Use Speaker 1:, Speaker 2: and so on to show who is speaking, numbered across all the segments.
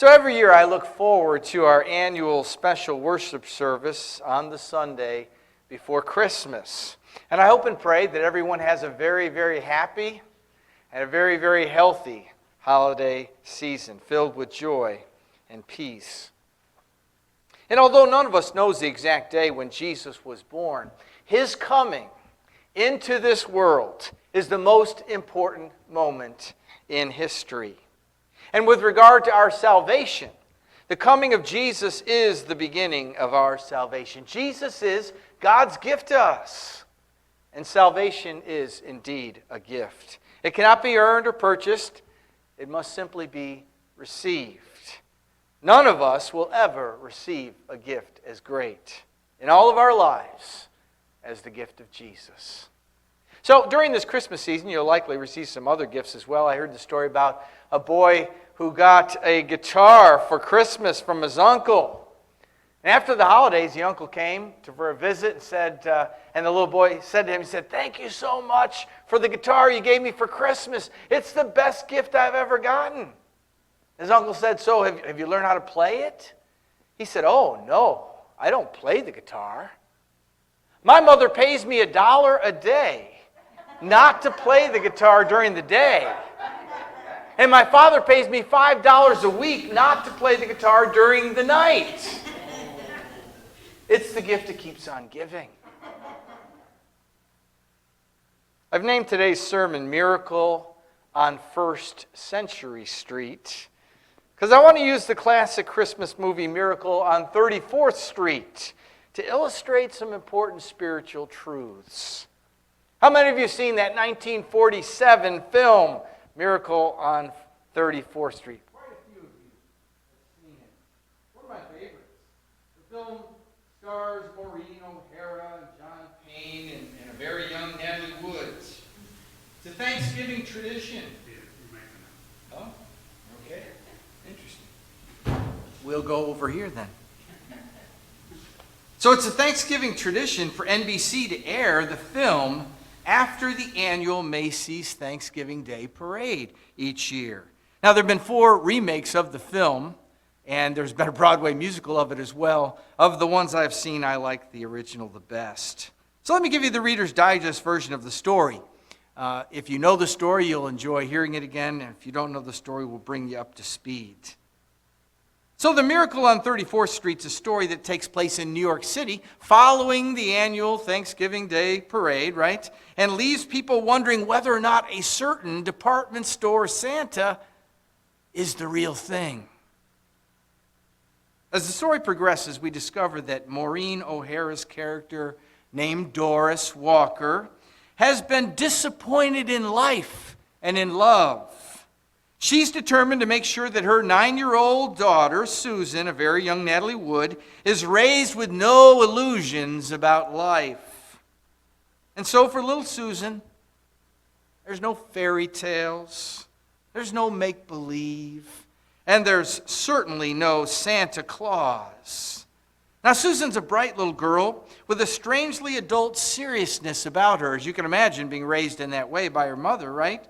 Speaker 1: So every year I look forward to our annual special worship service on the Sunday before Christmas. And I hope and pray that everyone has a very, very happy and a very, very healthy holiday season filled with joy and peace. And although none of us knows the exact day when Jesus was born, His coming into this world is the most important moment in history. And with regard to our salvation, the coming of Jesus is the beginning of our salvation. Jesus is God's gift to us. And salvation is indeed a gift. It cannot be earned or purchased. It must simply be received. None of us will ever receive a gift as great in all of our lives as the gift of Jesus. So during this Christmas season, you'll likely receive some other gifts as well. I heard the story about a boy who got a guitar for Christmas from his uncle. And after the holidays, the uncle came for a visit and said, and the little boy said to him, he said, "Thank you so much for the guitar you gave me for Christmas. It's the best gift I've ever gotten." His uncle said, "So have you learned how to play it?" He said, "Oh, no, I don't play the guitar. My mother pays me $1 a day not to play the guitar during the day. And my father pays me $5 a week not to play the guitar during the night." It's the gift that keeps on giving. I've named today's sermon Miracle on First Century Street because I want to use the classic Christmas movie Miracle on 34th Street to illustrate some important spiritual truths. How many of you have seen that 1947 film, Miracle on 34th Street? Quite a few of you have seen it. One of my favorites. The film stars Maureen O'Hara and John Payne and a very young Natalie Wood. It's a Thanksgiving tradition. Oh, okay. Interesting. We'll go over here then. So it's a Thanksgiving tradition for NBC to air the film after the annual Macy's Thanksgiving Day Parade each year. Now, there have been 4 remakes of the film, and there's been a Broadway musical of it as well. Of the ones I've seen, I like the original the best. So let me give you the Reader's Digest version of the story. If you know the story, you'll enjoy hearing it again, and if you don't know the story, we'll bring you up to speed. So the Miracle on 34th Street is a story that takes place in New York City following the annual Thanksgiving Day Parade, right? And leaves people wondering whether or not a certain department store Santa is the real thing. As the story progresses, we discover that Maureen O'Hara's character, named Doris Walker, has been disappointed in life and in love. She's determined to make sure that her 9-year-old daughter, Susan, a very young Natalie Wood, is raised with no illusions about life. And so for little Susan, there's no fairy tales, there's no make-believe, and there's certainly no Santa Claus. Now, Susan's a bright little girl with a strangely adult seriousness about her, as you can imagine, being raised in that way by her mother, right?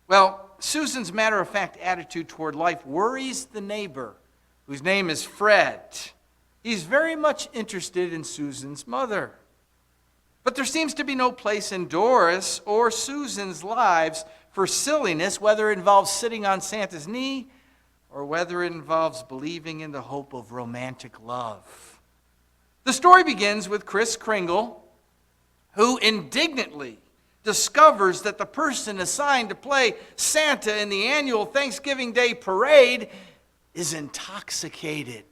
Speaker 1: Well, Susan's matter-of-fact attitude toward life worries the neighbor, whose name is Fred. He's very much interested in Susan's mother. But there seems to be no place in Doris or Susan's lives for silliness, whether it involves sitting on Santa's knee or whether it involves believing in the hope of romantic love. The story begins with Kris Kringle, who indignantly discovers that the person assigned to play Santa in the annual Thanksgiving Day Parade is intoxicated.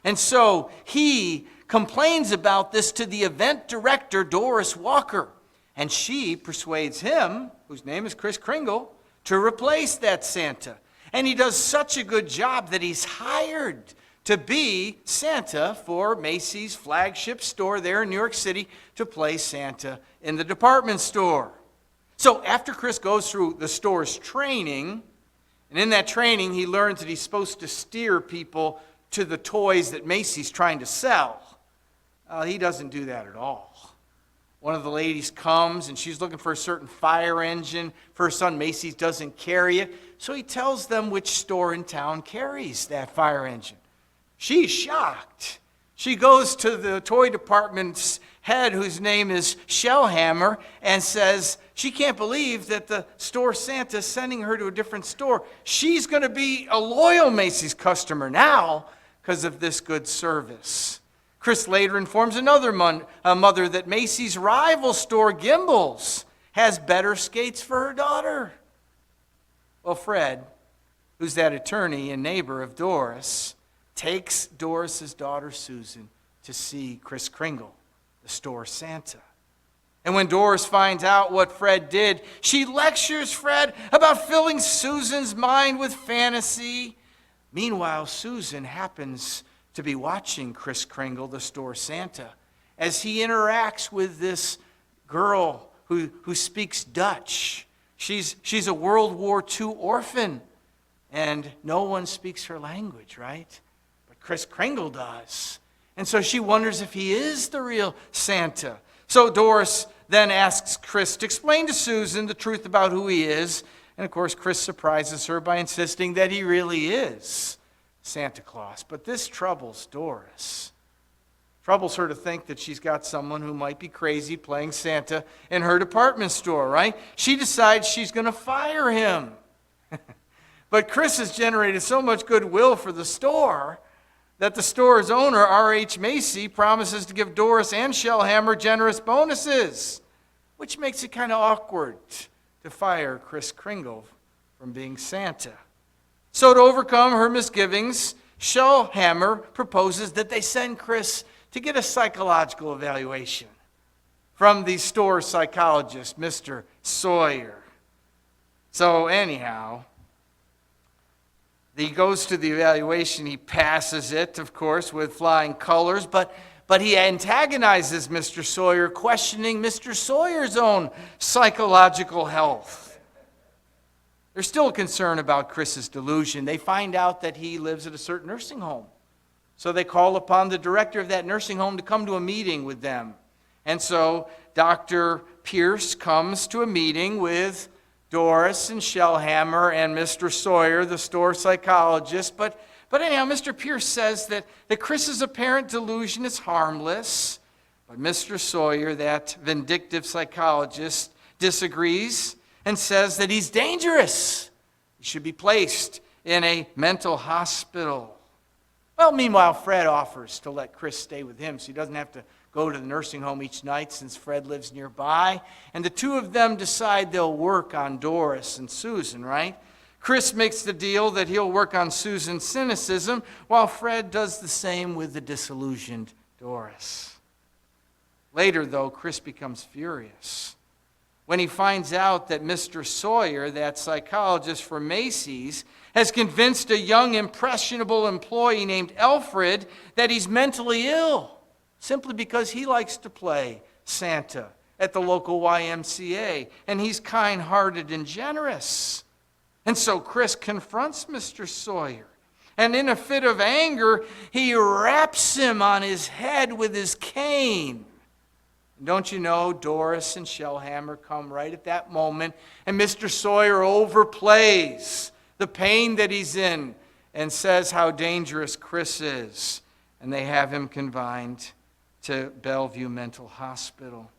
Speaker 1: And so he complains about this to the event director, Doris Walker. And she persuades him, whose name is Kris Kringle, to replace that Santa. And he does such a good job that he's hired to be Santa for Macy's flagship store there in New York City to play Santa in the department store. So after Kris goes through the store's training, and in that training he learns that he's supposed to steer people to the toys that Macy's trying to sell. He doesn't do that at all. One of the ladies comes and she's looking for a certain fire engine for her son. Macy's doesn't carry it. So he tells them which store in town carries that fire engine. She's shocked. She goes to the toy department's head, whose name is Shellhammer, and says she can't believe that the store Santa is sending her to a different store. She's going to be a loyal Macy's customer now because of this good service. Chris later informs another mother that Macy's rival store, Gimbel's, has better skates for her daughter. Well, Fred, who's that attorney and neighbor of Doris, takes Doris's daughter Susan to see Kris Kringle, the store Santa. And when Doris finds out what Fred did, she lectures Fred about filling Susan's mind with fantasy. Meanwhile, Susan happens to be watching Kris Kringle, the store Santa, as he interacts with this girl who speaks Dutch. She's a World War II orphan, and no one speaks her language, right? But Kris Kringle does. And so she wonders if he is the real Santa. So Doris then asks Chris to explain to Susan the truth about who he is. And of course, Chris surprises her by insisting that he really is Santa Claus. But this troubles Doris. Troubles her to think that she's got someone who might be crazy playing Santa in her department store, right? She decides she's going to fire him. But Chris has generated so much goodwill for the store that the store's owner, R.H. Macy, promises to give Doris and Shellhammer generous bonuses, which makes it kind of awkward to fire Kris Kringle from being Santa. So to overcome her misgivings, Shellhammer proposes that they send Chris to get a psychological evaluation from the store psychologist, Mr. Sawyer. So anyhow, he goes to the evaluation. He passes it, of course, with flying colors, but he antagonizes Mr. Sawyer, questioning Mr. Sawyer's own psychological health. They're still concerned about Chris's delusion. They find out that he lives at a certain nursing home. So they call upon the director of that nursing home to come to a meeting with them. And so Dr. Pierce comes to a meeting with Doris and Shellhammer and Mr. Sawyer, the store psychologist. But anyhow, Mr. Pierce says that Chris's apparent delusion is harmless. But Mr. Sawyer, that vindictive psychologist, disagrees and says that he's dangerous. He should be placed in a mental hospital. Well, meanwhile, Fred offers to let Chris stay with him so he doesn't have to go to the nursing home each night since Fred lives nearby. And the two of them decide they'll work on Doris and Susan, right? Chris makes the deal that he'll work on Susan's cynicism, while Fred does the same with the disillusioned Doris. Later, though, Chris becomes furious when he finds out that Mr. Sawyer, that psychologist for Macy's, has convinced a young, impressionable employee named Alfred that he's mentally ill, simply because he likes to play Santa at the local YMCA, and he's kind-hearted and generous. And so Chris confronts Mr. Sawyer, and in a fit of anger, he raps him on his head with his cane. Don't you know, Doris and Shellhammer come right at that moment, and Mr. Sawyer overplays the pain that he's in and says how dangerous Chris is, and they have him confined to Bellevue Mental Hospital.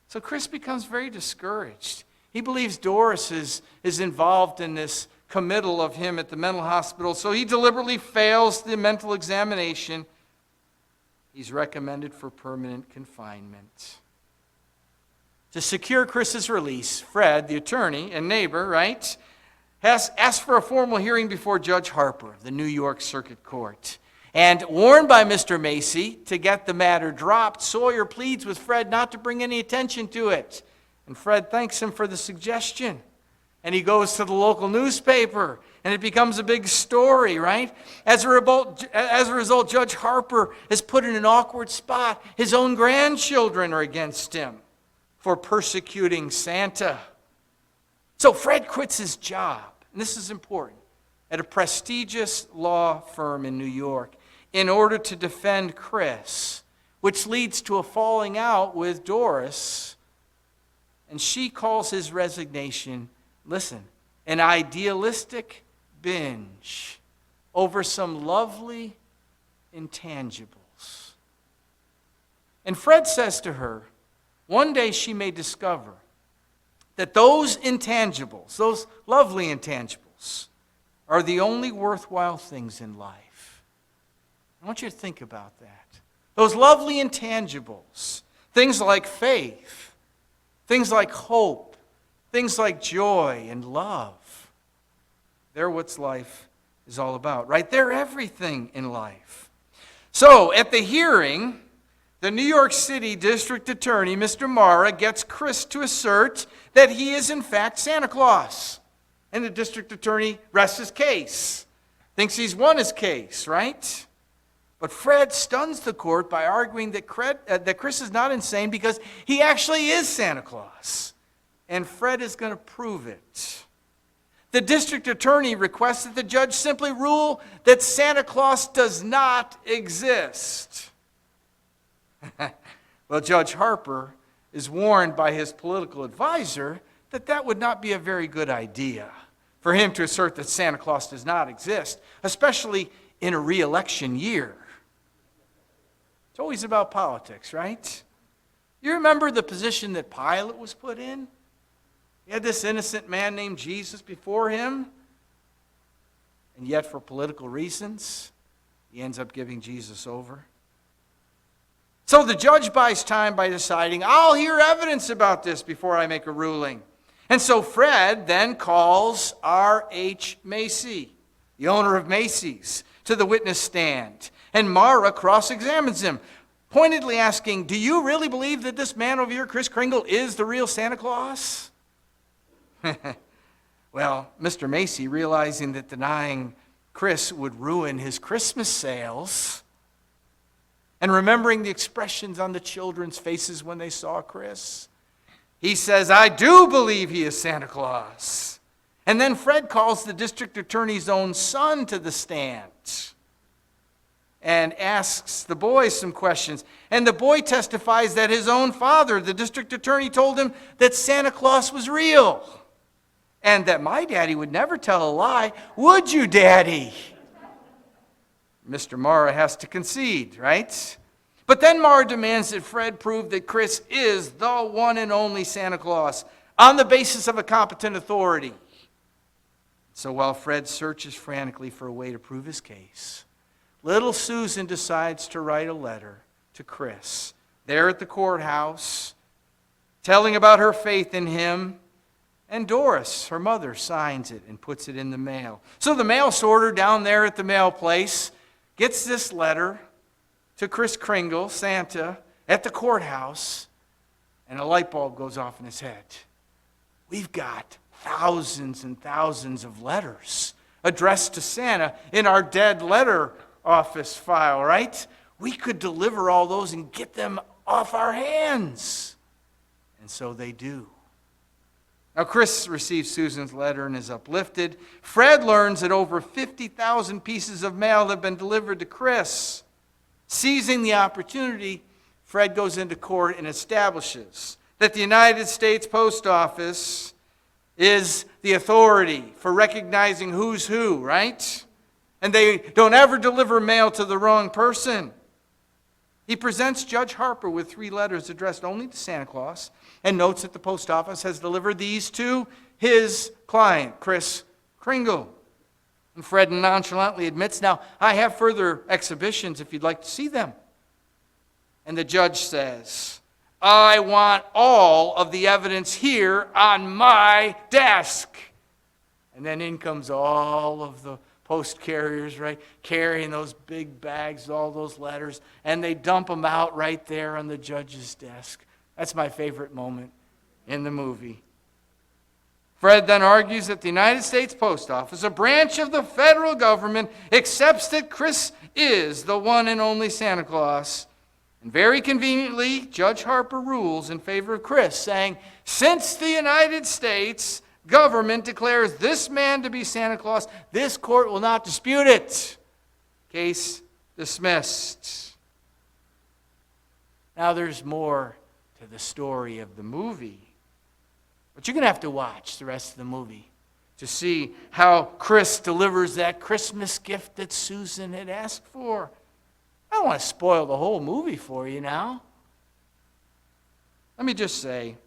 Speaker 1: So Chris becomes very discouraged. He believes Doris is involved in this committal of him at the mental hospital, so he deliberately fails the mental examination. He's recommended for permanent confinement. To secure Chris's release, Fred, the attorney and neighbor, right, has asked for a formal hearing before Judge Harper of the New York Circuit Court. And warned by Mr. Macy to get the matter dropped, Sawyer pleads with Fred not to bring any attention to it. And Fred thanks him for the suggestion. And he goes to the local newspaper, and it becomes a big story, right? As a result, Judge Harper is put in an awkward spot. His own grandchildren are against him for persecuting Santa. So Fred quits his job, and this is important, at a prestigious law firm in New York in order to defend Chris, which leads to a falling out with Doris. And she calls his resignation, listen, an idealistic binge over some lovely intangibles. And Fred says to her, one day she may discover that those intangibles, those lovely intangibles, are the only worthwhile things in life. I want you to think about that. Those lovely intangibles, things like faith, things like hope, things like joy and love, they're what life is all about, right? They're everything in life. So, at the hearing, the New York City District Attorney, Mr. Mara, gets Chris to assert that he is in fact Santa Claus. And the district attorney rests his case. Thinks he's won his case, right? But Fred stuns the court by arguing that Chris is not insane because he actually is Santa Claus. And Fred is going to prove it. The district attorney requests that the judge simply rule that Santa Claus does not exist. Well, Judge Harper is warned by his political advisor that that would not be a very good idea for him to assert that Santa Claus does not exist, especially in a re-election year. It's always about politics, right? You remember the position that Pilate was put in? He had this innocent man named Jesus before him, and yet for political reasons, he ends up giving Jesus over. So the judge buys time by deciding, I'll hear evidence about this before I make a ruling. And so Fred then calls R.H. Macy, the owner of Macy's, to the witness stand. And Mara cross-examines him, pointedly asking, do you really believe that this man over here, Kris Kringle, is the real Santa Claus? Well, Mr. Macy, realizing that denying Chris would ruin his Christmas sales, and remembering the expressions on the children's faces when they saw Chris, he says, I do believe he is Santa Claus. And then Fred calls the district attorney's own son to the stand and asks the boy some questions. And the boy testifies that his own father, the district attorney, told him that Santa Claus was real. And that my daddy would never tell a lie. Would you, Daddy? Mr. Mara has to concede, right? But then Mara demands that Fred prove that Chris is the one and only Santa Claus on the basis of a competent authority. So while Fred searches frantically for a way to prove his case, little Susan decides to write a letter to Chris there at the courthouse, telling about her faith in him. And Doris, her mother, signs it and puts it in the mail. So the mail sorter down there at the mail place gets this letter to Kris Kringle, Santa, at the courthouse, and a light bulb goes off in his head. We've got thousands and thousands of letters addressed to Santa in our dead letter office file, right? We could deliver all those and get them off our hands. And so they do. Now, Chris receives Susan's letter and is uplifted. Fred learns that over 50,000 pieces of mail have been delivered to Chris. Seizing the opportunity, Fred goes into court and establishes that the United States Post Office is the authority for recognizing who's who, right? And they don't ever deliver mail to the wrong person. He presents Judge Harper with 3 letters addressed only to Santa Claus and notes that the post office has delivered these to his client, Kris Kringle. And Fred nonchalantly admits, now, I have further exhibitions if you'd like to see them. And the judge says, I want all of the evidence here on my desk. And then in comes all of the post carriers, right, carrying those big bags, all those letters, and they dump them out right there on the judge's desk. That's my favorite moment in the movie. Fred then argues that the United States Post Office, a branch of the federal government, accepts that Chris is the one and only Santa Claus. And very conveniently, Judge Harper rules in favor of Chris, saying, since the United States government declares this man to be Santa Claus, this court will not dispute it. Case dismissed. Now there's more to the story of the movie. But you're going to have to watch the rest of the movie to see how Chris delivers that Christmas gift that Susan had asked for. I don't want to spoil the whole movie for you now. Let me just say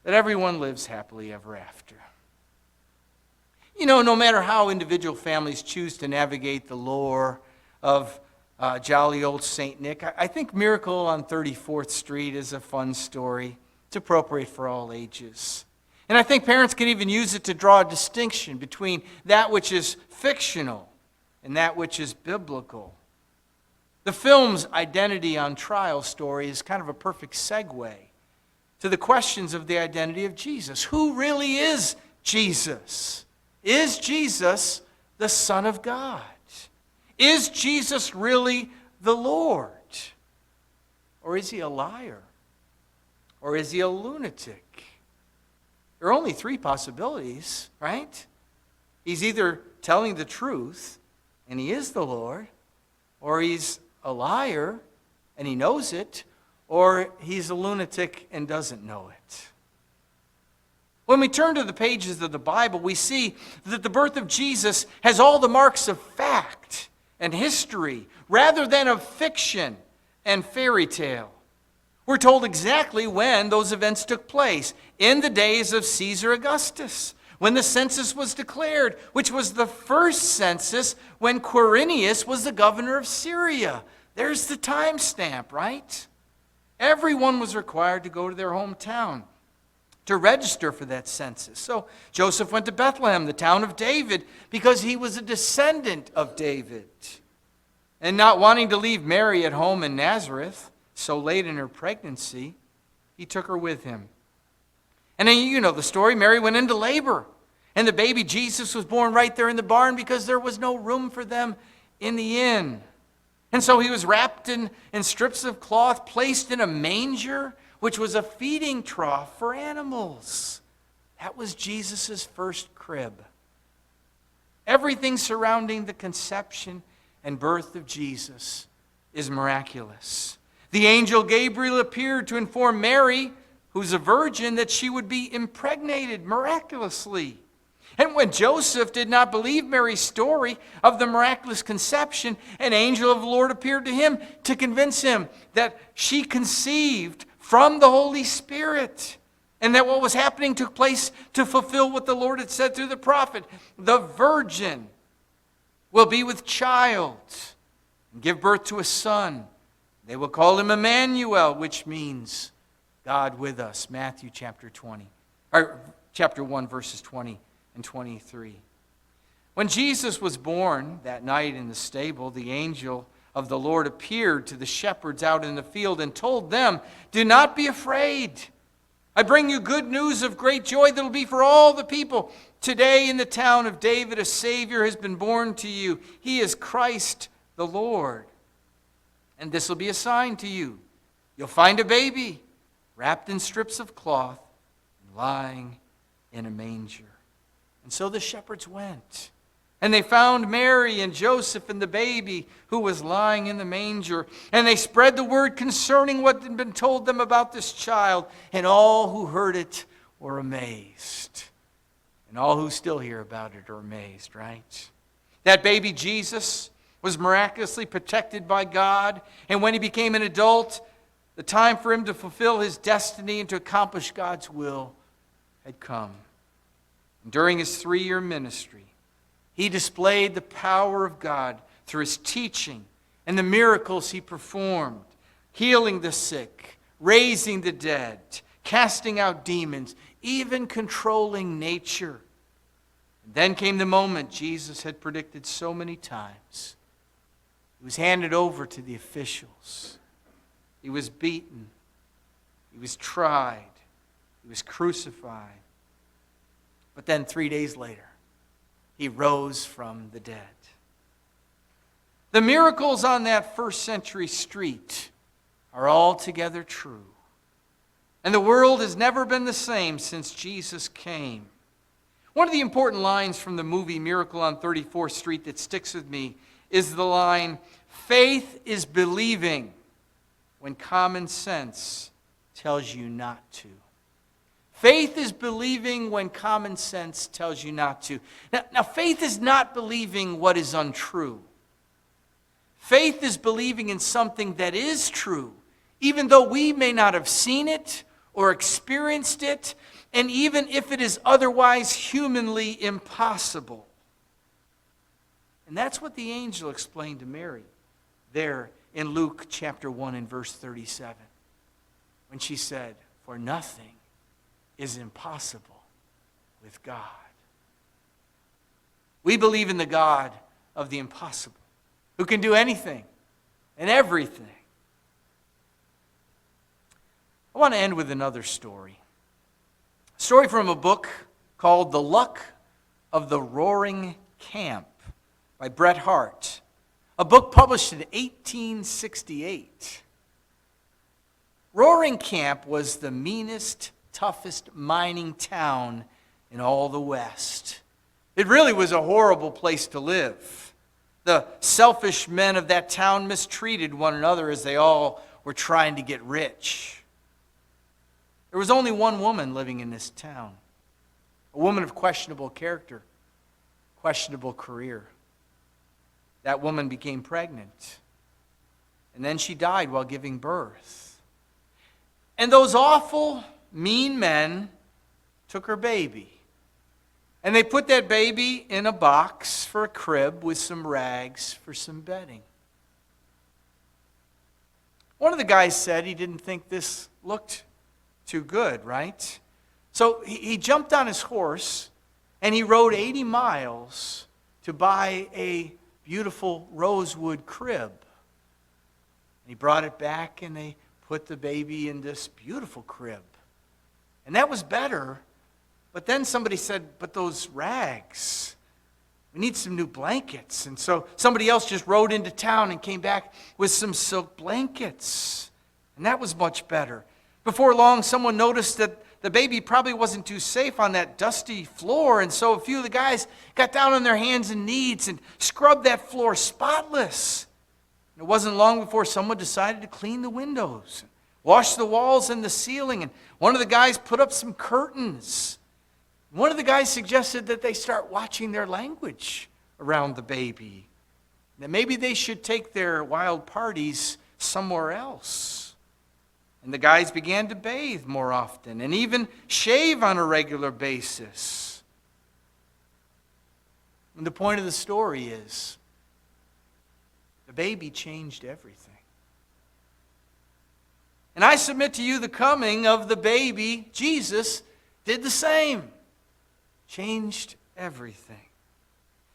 Speaker 1: that everyone lives happily ever after. You know, no matter how individual families choose to navigate the lore of jolly old St. Nick, I think Miracle on 34th Street is a fun story. It's appropriate for all ages. And I think parents can even use it to draw a distinction between that which is fictional and that which is biblical. The film's identity on trial story is kind of a perfect segue to the questions of the identity of Jesus. Who really is Jesus? Is Jesus the Son of God? Is Jesus really the Lord? Or is he a liar? Or is he a lunatic? There are only three possibilities, right? He's either telling the truth, and he is the Lord, or he's a liar, and he knows it, or he's a lunatic and doesn't know it. When we turn to the pages of the Bible, we see that the birth of Jesus has all the marks of fact and history, rather than of fiction and fairy tale. We're told exactly when those events took place, in the days of Caesar Augustus, when the census was declared, which was the first census when Quirinius was the governor of Syria. There's the timestamp, right? Everyone was required to go to their hometown to register for that census. So Joseph went to Bethlehem, the town of David, because he was a descendant of David. And not wanting to leave Mary at home in Nazareth so late in her pregnancy, he took her with him. And then you know the story. Mary went into labor, and the baby Jesus was born right there in the barn because there was no room for them in the inn. And so he was wrapped in strips of cloth, placed in a manger, which was a feeding trough for animals. That was Jesus' first crib. Everything surrounding the conception and birth of Jesus is miraculous. The angel Gabriel appeared to inform Mary, who's a virgin, that she would be impregnated miraculously. And when Joseph did not believe Mary's story of the miraculous conception, an angel of the Lord appeared to him to convince him that she conceived from the Holy Spirit, and that what was happening took place to fulfill what the Lord had said through the prophet. The virgin will be with child and give birth to a son. They will call him Emmanuel, which means God with us. Matthew chapter 1, verses 20 and 23. When Jesus was born that night in the stable, the angel of the Lord appeared to the shepherds out in the field and told them, "Do not be afraid. I bring you good news of great joy that will be for all the people. Today in the town of David a Savior has been born to you. He is Christ the Lord. And this will be a sign to you. You'll find a baby wrapped in strips of cloth and lying in a manger." And so the shepherds went. And they found Mary and Joseph and the baby who was lying in the manger. And they spread the word concerning what had been told them about this child. And all who heard it were amazed. And all who still hear about it are amazed, right? That baby Jesus was miraculously protected by God. And when he became an adult, the time for him to fulfill his destiny and to accomplish God's will had come. And during his 3-year ministry, he displayed the power of God through his teaching and the miracles he performed, healing the sick, raising the dead, casting out demons, even controlling nature. And then came the moment Jesus had predicted so many times. He was handed over to the officials. He was beaten. He was tried. He was crucified. But then 3 days later, he rose from the dead. The miracles on that first century street are altogether true. And the world has never been the same since Jesus came. One of the important lines from the movie Miracle on 34th Street that sticks with me is the line, "Faith is believing when common sense tells you not to. Faith is believing when common sense tells you not to. Now, faith is not believing what is untrue. Faith is believing in something that is true, even though we may not have seen it or experienced it, and even if it is otherwise humanly impossible. And that's what the angel explained to Mary there in Luke chapter 1 and verse 37, when she said, "For nothing is impossible with God." We believe in the God of the impossible, who can do anything and everything. I want to end with another story. A story from a book called The Luck of the Roaring Camp by Bret Harte, a book published in 1868. Roaring Camp was the meanest, toughest mining town in all the West. It really was a horrible place to live. The selfish men of that town mistreated one another as they all were trying to get rich. There was only one woman living in this town, a woman of questionable character, questionable career. That woman became pregnant, and then she died while giving birth. And those awful, mean men took her baby, and they put that baby in a box for a crib with some rags for some bedding. One of the guys said he didn't think this looked too good, right? So he jumped on his horse, and he rode 80 miles to buy a beautiful rosewood crib. He brought it back, and they put the baby in this beautiful crib. And that was better. But then somebody said, "But those rags, we need some new blankets." And so somebody else just rode into town and came back with some silk blankets. And that was much better. Before long, someone noticed that the baby probably wasn't too safe on that dusty floor, and so a few of the guys got down on their hands and knees and scrubbed that floor spotless. And it wasn't long before someone decided to clean the windows, wash the walls and the ceiling, and one of the guys put up some curtains. One of the guys suggested that they start watching their language around the baby, that maybe they should take their wild parties somewhere else. And the guys began to bathe more often and even shave on a regular basis. And the point of the story is, the baby changed everything. And I submit to you, the coming of the baby, Jesus, did the same. Changed everything.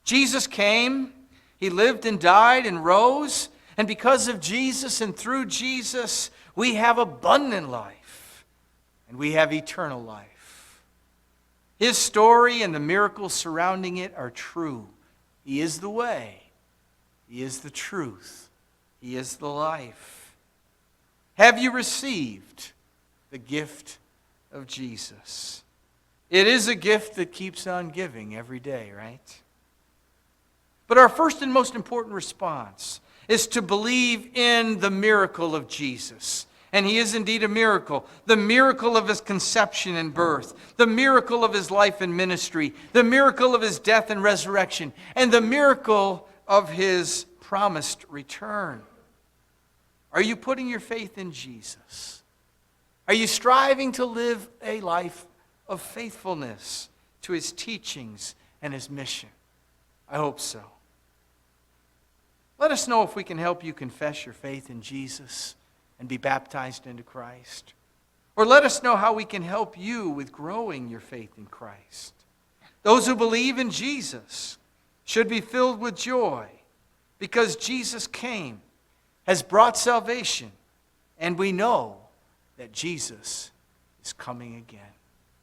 Speaker 1: Jesus came, he lived and died and rose, and because of Jesus and through Jesus, we have abundant life, and we have eternal life. His story and the miracles surrounding it are true. He is the way. He is the truth. He is the life. Have you received the gift of Jesus? It is a gift that keeps on giving every day, right? But our first and most important response is to believe in the miracle of Jesus. And he is indeed a miracle. The miracle of his conception and birth. The miracle of his life and ministry. The miracle of his death and resurrection. And the miracle of his promised return. Are you putting your faith in Jesus? Are you striving to live a life of faithfulness to his teachings and his mission? I hope so. Let us know if we can help you confess your faith in Jesus and be baptized into Christ. Or let us know how we can help you with growing your faith in Christ. Those who believe in Jesus should be filled with joy because Jesus came, has brought salvation, and we know that Jesus is coming again.